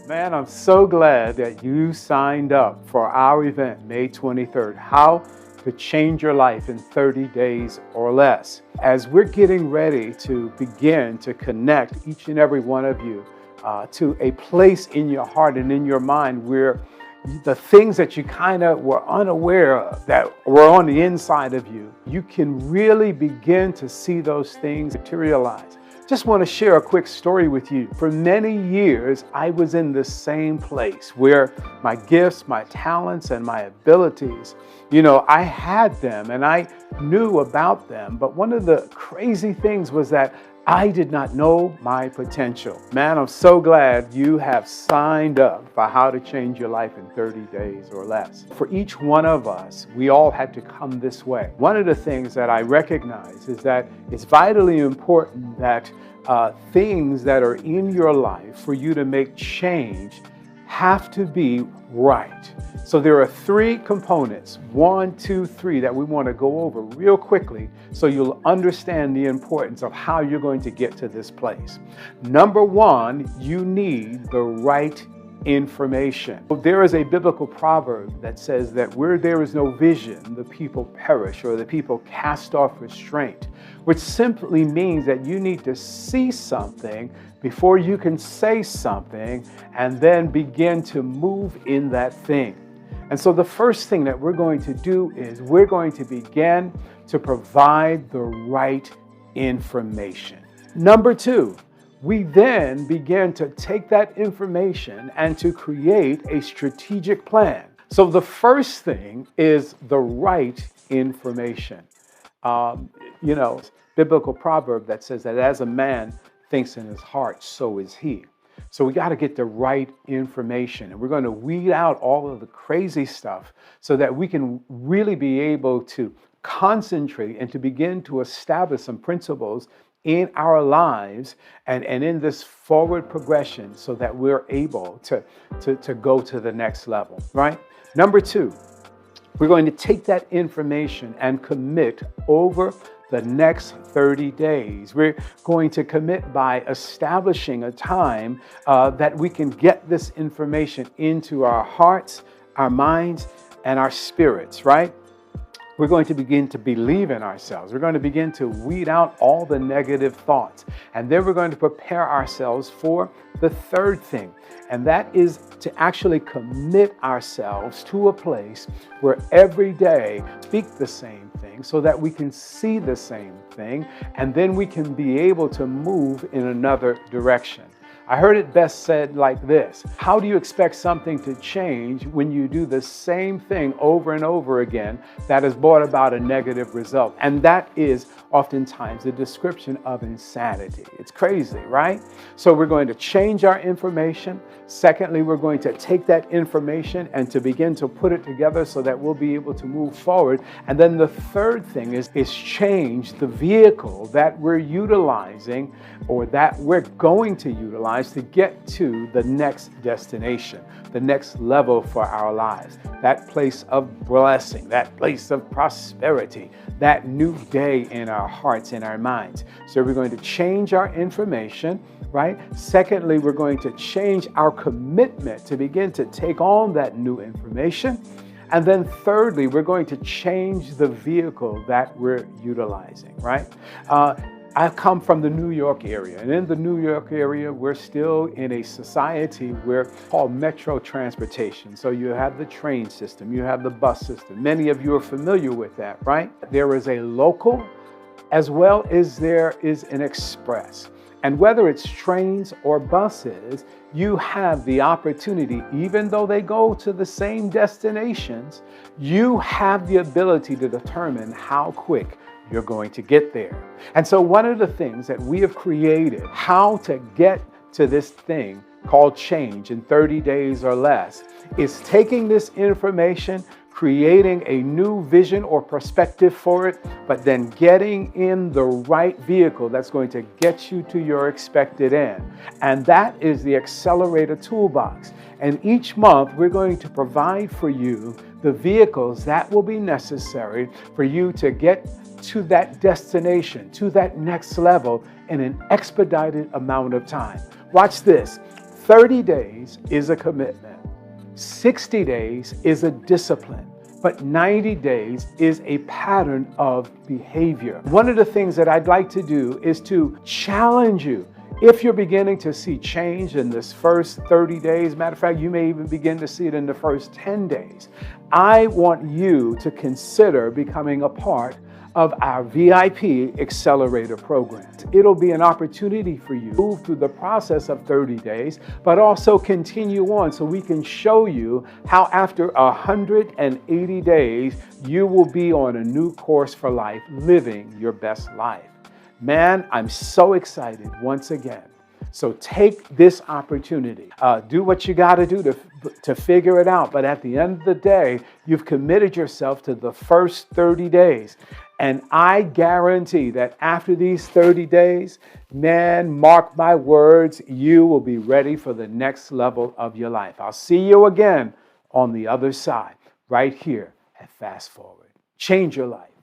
Man, I'm so glad that you signed up for our event, May 23rd, How to Change Your Life in 30 Days or Less. As we're getting ready to begin to connect each and every one of you to a place in your heart and in your mind where the things that you kind of were unaware of that were on the inside of you, you can really begin to see those things materialize. Just want to share a quick story with you. For many years, I was in the same place where my gifts, my talents, and my abilities, I had them and I knew about them. But one of the crazy things was that I did not know my potential. Man, I'm so glad you have signed up for How to Change Your Life in 30 Days or Less. For each one of us, we all had to come this way. One of the things that I recognize is that it's vitally important that things that are in your life for you to make change have to be right. So there are three components, 1, 2, 3, that we want to go over real quickly so you'll understand the importance of how you're going to get to this place. Number one, you need the right information. There is a biblical proverb that says that where there is no vision, the people perish, or the people cast off restraint, which simply means that you need to see something before you can say something and then begin to move in that thing. And so the first thing that we're going to do is we're going to begin to provide the right information. Number two, we then begin to take that information and to create a strategic plan. So the first thing is the right information. Biblical proverb that says that as a man thinks in his heart, so is he. So we got to get the right information, and we're going to weed out all of the crazy stuff so that we can really be able to concentrate and to begin to establish some principles in our lives and in this forward progression so that we're able to go to the next level, right? Number two, we're going to take that information and commit over the next 30 days. We're going to commit by establishing a time that we can get this information into our hearts, our minds, and our spirits, right? We're going to begin to believe in ourselves. We're going to begin to weed out all the negative thoughts. And then we're going to prepare ourselves for the third thing. And that is to actually commit ourselves to a place where every day speak the same thing so that we can see the same thing. And then we can be able to move in another direction. I heard it best said like this: how do you expect something to change when you do the same thing over and over again that has brought about a negative result? And that is oftentimes the description of insanity. It's crazy, right? So we're going to change our information. Secondly, we're going to take that information and to begin to put it together so that we'll be able to move forward. And then the third thing is change the vehicle that we're utilizing or that we're going to utilize to get to the next destination, the next level for our lives, that place of blessing, that place of prosperity, that new day in our hearts and our minds. So we're going to change our information, right? Secondly, we're going to change our commitment to begin to take on that new information. And then thirdly, we're going to change the vehicle that we're utilizing, right? I come from the New York area, and in the New York area, we're still in a society where called metro transportation. So you have the train system, you have the bus system. Many of you are familiar with that, right? There is a local as well as there is an express. And whether it's trains or buses, you have the opportunity, even though they go to the same destinations, you have the ability to determine how quick you're going to get there. And so one of the things that we have created, how to get to this thing called change in 30 days or less, is taking this information, creating a new vision or perspective for it, but then getting in the right vehicle that's going to get you to your expected end. And that is the Accelerator Toolbox. And each month, we're going to provide for you the vehicles that will be necessary for you to get to that destination, to that next level in an expedited amount of time. Watch this. 30 days is a commitment. 60 days is a discipline. But 90 days is a pattern of behavior. One of the things that I'd like to do is to challenge you. If you're beginning to see change in this first 30 days, matter of fact, you may even begin to see it in the first 10 days, I want you to consider becoming a part of our VIP Accelerator program. It'll be an opportunity for you to move through the process of 30 days, but also continue on so we can show you how after 180 days, you will be on a new course for life, living your best life. Man, I'm so excited once again. So take this opportunity. Do what you got to do to figure it out. But at the end of the day, you've committed yourself to the first 30 days. And I guarantee that after these 30 days, man, mark my words, you will be ready for the next level of your life. I'll see you again on the other side, right here at Fast Forward. Change your life.